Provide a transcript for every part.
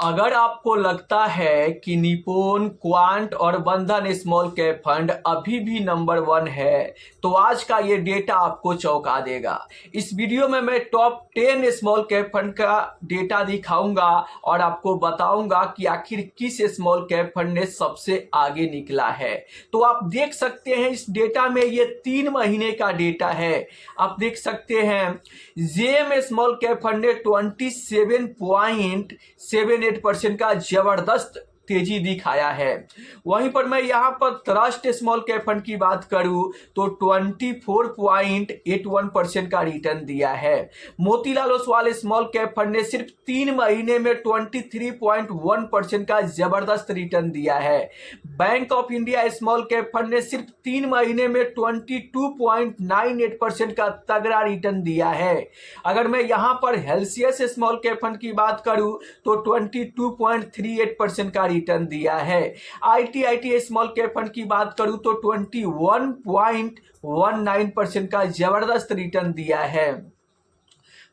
अगर आपको लगता है कि निप्पॉन, क्वांट और बंधन स्मॉल कैप फंड अभी भी नंबर 1 है तो आज का ये डेटा आपको चौंका देगा। इस वीडियो में मैं टॉप 10 स्मॉल कैप फंड का डेटा दिखाऊंगा और आपको बताऊंगा कि आखिर किस स्मॉल कैप फंड ने सबसे आगे निकला है। तो आप देख सकते हैं इस डेटा में ये 3 महीने का डेटा है। आप देख सकते हैं जेएम स्मॉल कैप फंड ने 27.78% का जबरदस्त तेजी दिखाया है। वहीं पर मैं यहां पर ट्रस्ट स्मॉल कैप फंड की बात करूं तो 24.81% का रिटर्न दिया है। Motilal Oswal small cap fund ने सिर्फ 3 महीने में 23.1% का जबरदस्त रिटर्न दिया है। Bank of India small cap fund ने सिर्फ 3 महीने में 22.98% का तगड़ा रिटर्न दिया है। अगर मैं यहां पर हेल्सियस स्मॉल कैप फंड की बात करूं तो 22.38% का रिटर्न दिया है। आईटीआईटी स्मॉल कैप फंड की बात करूं तो 21.19% का जबरदस्त रिटर्न दिया है।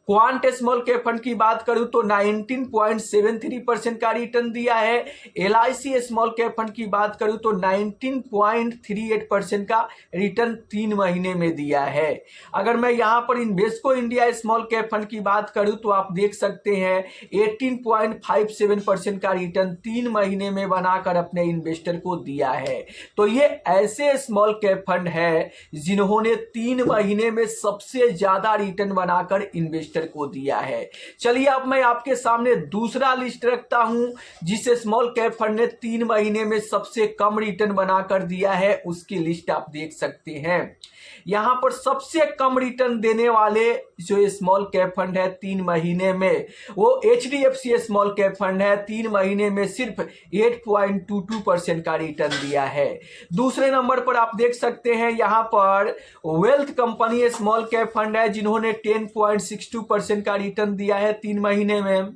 क्वांट स्मॉल कैप फंड की बात करूं तो 19.73% का रिटर्न दिया है। एलआईसी स्मॉल कैप फंड की बात करूं तो 19.38% का रिटर्न 3 महीने में दिया है। अगर मैं यहां पर Invesco India small cap fund की बात करूं तो आप देख सकते हैं 18.57% का रिटर्न 3 महीने में बनाकर अपने इन्वेस्टर को दिया है। तो ये ऐसे स्मॉल कैप फंड है जिन्होंने 3 महीने में सबसे ज्यादा रिटर्न बनाकर इन्वेस्टर को दिया है। चलिए अब मैं आपके सामने दूसरा लिस्ट रखता हूं जिसे स्मॉल कैप फंड ने 3 महीने में सबसे कम रिटर्न बनाकर दिया है। उसकी लिस्ट आप देख सकते हैं। यहां पर सबसे कम रिटर्न देने वाले जो स्मॉल कैप फंड है 3 महीने में वो एचडीएफसी स्मॉल कैप फंड है। 3 महीने में सिर्फ 8.22% का रिटर्न दिया है। दूसरे नंबर पर आप देख सकते हैं यहां पर wealth company small cap fund है जिन्होंने 10.62% का रिटर्न दिया है 3 महीने में।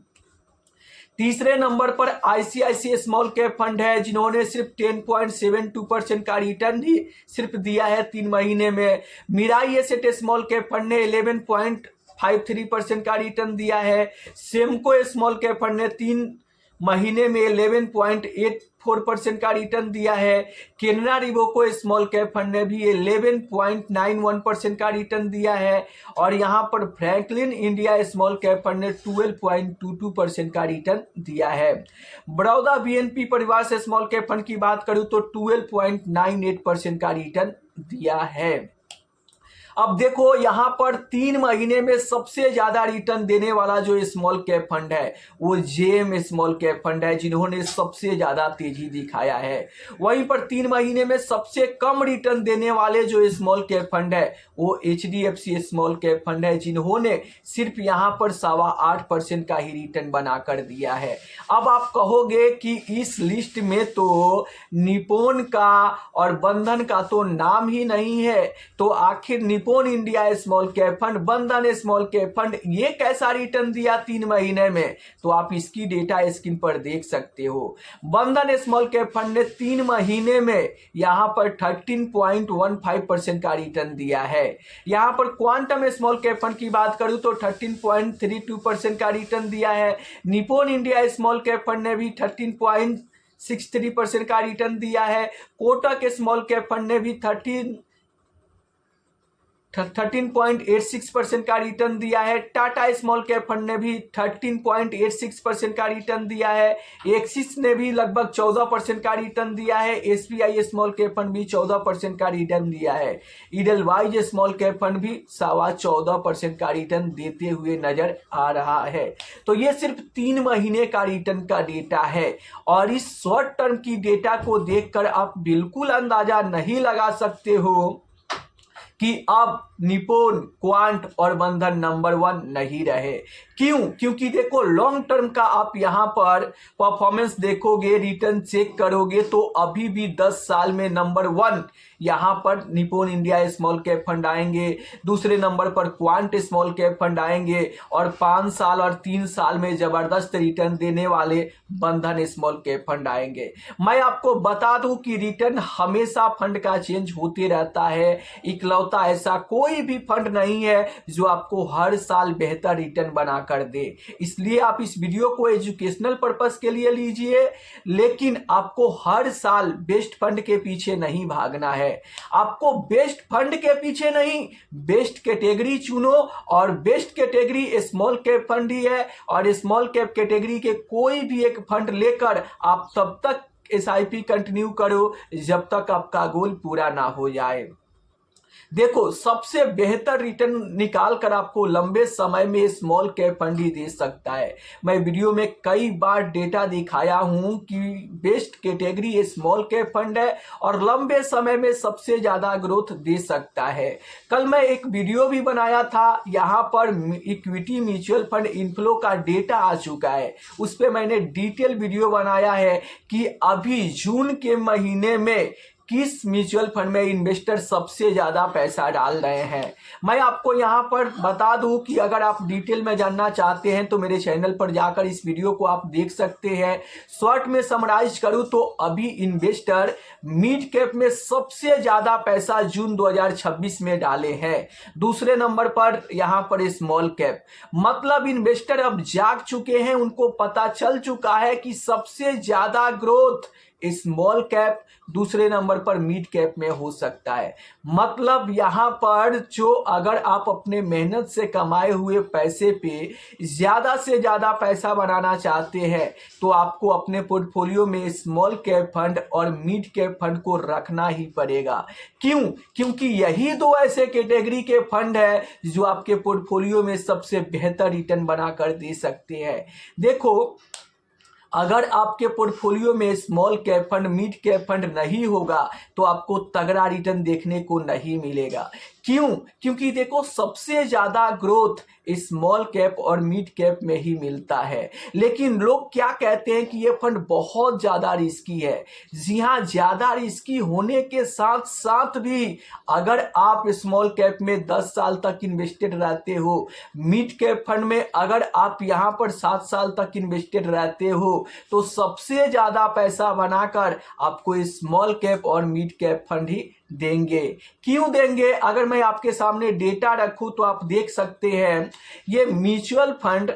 तीसरे नंबर पर आईसीआईसीआई स्मॉल कैप फंड है जिन्होंने सिर्फ 10.72% का रिटर्न ही सिर्फ दिया है 3 महीने में। Mirae asset small cap fund ने 11.53% का रिटर्न दिया है। सेमको स्मॉल कैप फंड ने 3 महीने में 11.84% का रिटर्न दिया है। केनरा रिवोको स्मॉल कैप फंड ने भी 11.91% का रिटर्न दिया है। और यहां पर Franklin India small cap fund ने 12.22% का रिटर्न दिया है। बड़ौदा बीएनपी परिवार से स्मॉल कैप फंड की बात करूं तो 12.98% का रिटर्न दिया है। अब देखो यहां पर 3 महीने में सबसे ज्यादा रिटर्न देने वाला जो स्मॉल कैप फंड है वो जेएम स्मॉल कैप फंड है जिन्होंने सबसे ज्यादा तेजी दिखाया है। वहीं पर 3 महीने में सबसे कम रिटर्न देने वाले जो स्मॉल कैप फंड है वो एचडीएफसी स्मॉल कैप फंड है जिन्होंने सिर्फ यहां पर 8.25% का ही रिटर्न बनाकर दिया है। अब आप कहोगे कि इस लिस्ट में तो निप्पॉन का और बंधन का तो नाम ही नहीं है, तो आखिर Nippon India small cap fund, बंधन स्मॉल कैप फंड ये कैसा रिटर्न दिया 3 महीने में? तो आप इसकी डेटा स्क्रीन पर देख सकते हो। बंधन स्मॉल कैप फंड ने 3 महीने में यहां पर 13.15% का रिटर्न दिया है। यहां पर क्वांटम स्मॉल कैप फंड की बात करूं तो 13.32% का रिटर्न दिया है। Nippon India small cap fund ने भी 13.63% का रिटर्न दिया है। कोटक स्मॉल कैप फंड ने भी 13.86% का रिटर्न दिया है। टाटा स्मॉल कैप फंड ने भी 13.86% का रिटर्न दिया है। एक्सिस ने भी लगभग 14% का रिटर्न दिया है। एसबीआई स्मॉल कैप फंड भी 14% का रिटर्न दिया है। ईडलवाइज स्मॉल कैप फंड भी 14.25% का रिटर्न देते हुए नजर आ रहा है। तो ये सिर्फ 3 महीने का रिटर्न का डेटा है और इस शॉर्ट टर्म की डेटा को देखकर आप बिल्कुल अंदाजा नहीं लगा सकते हो कि अब निप्पॉन, क्वांट और बंधन नंबर 1 नहीं रहे। क्यों? क्योंकि देखो लॉन्ग टर्म का आप यहां पर परफॉर्मेंस देखोगे, रिटर्न चेक करोगे तो अभी भी 10 साल में नंबर 1 यहां पर Nippon India small cap fund आएंगे। दूसरे नंबर पर क्वांट स्मॉल कैप फंड आएंगे और 5 साल और 3 साल में जबरदस्त रिटर्न देने वाले बंधन स्मॉल कैप फंड आएंगे। मैं आपको बता दूं कि रिटर्न हमेशा फंड का चेंज होते रहता है। इकलौता ऐसा कोई भी फंड नहीं है जो आपको हर साल बेहतर रिटर्न बनाकर कर दे। इसलिए आप इस वीडियो को एजुकेशनल पर्पस के लिए लीजिए, लेकिन आपको हर साल बेस्ट फंड के पीछे नहीं भागना है। आपको बेस्ट फंड के पीछे नहीं, बेस्ट कैटेगरी चुनो, और best category small cap fund ही है। और स्मॉल कैप कैटेगरी के कोई भी एक फंड लेकर आप तब तक SIP कंटिन्यू करो जब तक आपका गोल पूरा ना हो जाए। देखो, सबसे बेहतर रिटर्न निकाल कर आपको लंबे समय में स्मॉल कैप फंड ही दे सकता है। मैं वीडियो में कई बार डेटा दिखाया हूं कि best category small cap fund है और लंबे समय में सबसे ज्यादा ग्रोथ दे सकता है। कल मैं एक वीडियो भी बनाया था, यहां पर इक्विटी म्यूचुअल फंड इनफ्लो का डेटा आ चुका है। उस पर मैंने डिटेल वीडियो बनाया है कि अभी जून के महीने में किस म्यूचुअल फंड में इन्वेस्टर सबसे ज्यादा पैसा डाल रहे हैं। मैं आपको यहां पर बता दूं कि अगर आप डिटेल में जानना चाहते हैं तो मेरे चैनल पर जाकर इस वीडियो को आप देख सकते हैं। शॉर्ट में समराइज करूं तो अभी इन्वेस्टर मिड कैप में सबसे ज्यादा पैसा जून 2026 में डाले हैं। दूसरे नंबर पर यहां पर स्मॉल कैप, मतलब इन्वेस्टर अब जाग चुके हैं, उनको पता चल चुका है कि सबसे ज्यादा ग्रोथ स्मॉल कैप, दूसरे नंबर पर मिड कैप में हो सकता है। मतलब यहां पर जो अगर आप अपने मेहनत से कमाए हुए पैसे पे ज्यादा से ज्यादा पैसा बनाना चाहते हैं तो आपको अपने पोर्टफोलियो में स्मॉल कैप फंड और मिड कैप फंड को रखना ही पड़ेगा। क्यों? क्योंकि यही दो ऐसे कैटेगरी के फंड है जो आपके पोर्टफोलियो में सबसे बेहतर रिटर्न बनाकर दे सकते हैं। देखो, अगर आपके पोर्टफोलियो में small cap fund, mid cap fund नहीं होगा तो आपको तगड़ा रिटर्न देखने को नहीं मिलेगा। क्यों? क्योंकि देखो, सबसे ज्यादा ग्रोथ स्मॉल कैप और मिड कैप में ही मिलता है। लेकिन लोग क्या कहते हैं कि ये फंड बहुत ज्यादा रिस्की है। जी हाँ, ज्यादा रिस्की होने के साथ साथ भी अगर आप स्मॉल कैप में 10 साल तक इन्वेस्टेड रहते हो, मिड कैप फंड में अगर आप यहां पर 7 साल तक इन्वेस्टेड रहते हो, तो सबसे ज्यादा पैसा बनाकर आपको स्मॉल कैप और मिड कैप फंड ही देंगे। क्यों देंगे? अगर मैं आपके सामने डेटा रखूं तो आप देख सकते हैं, ये mutual fund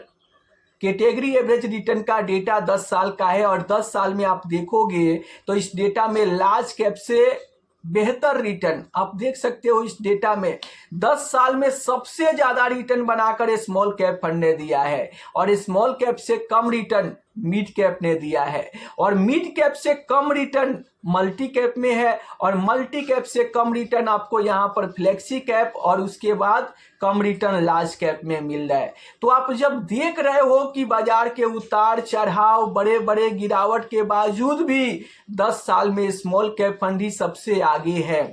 category average return का डेटा 10 साल का है और 10 साल में आप देखोगे तो इस डेटा में लार्ज कैप से बेहतर रिटर्न आप देख सकते हो। इस डेटा में 10 साल में सबसे ज्यादा रिटर्न बनाकर स्मॉल कैप फंड ने दिया है और स्मॉल कैप से कम रिटर्न मिड कैप ने दिया है, और मिड कैप से कम रिटर्न मल्टी कैप में है, और मल्टी कैप से कम रिटर्न आपको यहां पर फ्लेक्सी कैप और उसके बाद कम रिटर्न लार्ज कैप में मिल रहा है। तो आप जब देख रहे हो कि बाजार के उतार चढ़ाव, बड़े बड़े गिरावट के बावजूद भी 10 साल में स्मॉल कैप फंड ही सबसे आगे है,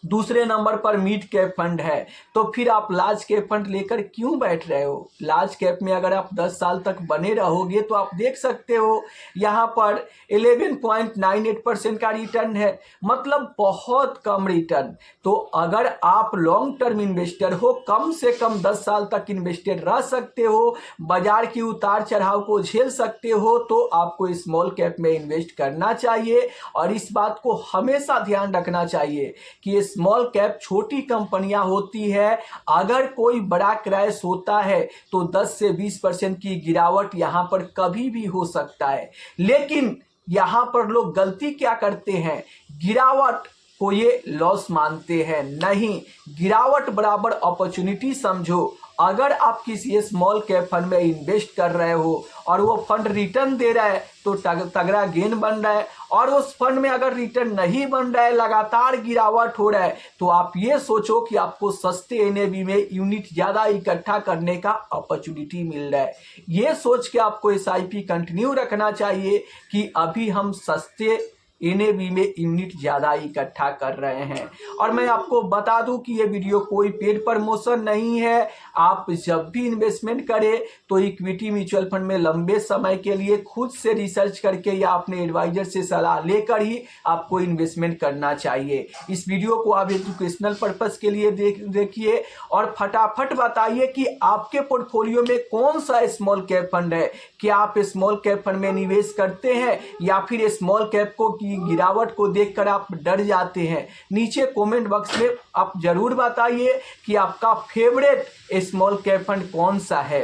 दूसरे नंबर पर मिड कैप फंड है, तो फिर आप लार्ज कैप फंड लेकर क्यों बैठ रहे हो? लार्ज कैप में अगर आप 10 साल तक बने रहोगे तो आप देख सकते हो यहां पर 11.98% का रिटर्न है, मतलब बहुत कम रिटर्न। तो अगर आप लॉन्ग टर्म इन्वेस्टर हो, कम से कम 10 साल तक इन्वेस्टेड रह सकते हो, बाजार की उतार चढ़ाव को झेल सकते हो, तो आपको स्मॉल कैप में इन्वेस्ट करना चाहिए। और इस बात को हमेशा ध्यान रखना चाहिए कि स्मॉल कैप छोटी कंपनियां होती है, अगर कोई बड़ा क्रैश होता है तो 10 से 20% की गिरावट यहां पर कभी भी हो सकता है। लेकिन यहां पर लोग गलती क्या करते हैं, गिरावट को ये लॉस मानते हैं। नहीं, गिरावट बराबर अपॉर्चुनिटी समझो। अगर आप किसी स्मॉल कैप फंड में इन्वेस्ट कर रहे हो और वो फंड रिटर्न दे रहा है तो तगड़ा गेन बन रहा है, और उस फंड में अगर रिटर्न नहीं बन रहा है, लगातार गिरावट हो रहा है, तो आप ये सोचो कि आपको सस्ते एनएवी में यूनिट ज्यादा इकट्ठा करने का अपॉर्चुनिटी मिल रहा है। ये सोच के आपको SIP कंटिन्यू रखना चाहिए कि अभी हम सस्ते एनएवी में यूनिट ज्यादा इकट्ठा कर रहे हैं। और मैं आपको बता दूं कि ये वीडियो कोई पेड प्रमोशन नहीं है। आप जब भी इन्वेस्टमेंट करें तो इक्विटी म्यूचुअल फंड में लंबे समय के लिए खुद से रिसर्च करके या अपने एडवाइजर से सलाह लेकर ही आपको इन्वेस्टमेंट करना चाहिए। इस वीडियो को आप एजुकेशनल पर्पस के लिए देखिए और फटाफट बताइए कि आपके पोर्टफोलियो में कौन सा स्मॉल कैप फंड है। क्या आप स्मॉल कैप फंड में निवेश करते हैं या फिर स्मॉल कैप को गिरावट को देखकर आप डर जाते हैं? नीचे कमेंट बॉक्स में आप जरूर बताइए कि आपका फेवरेट स्मॉल कैप फंड कौन सा है।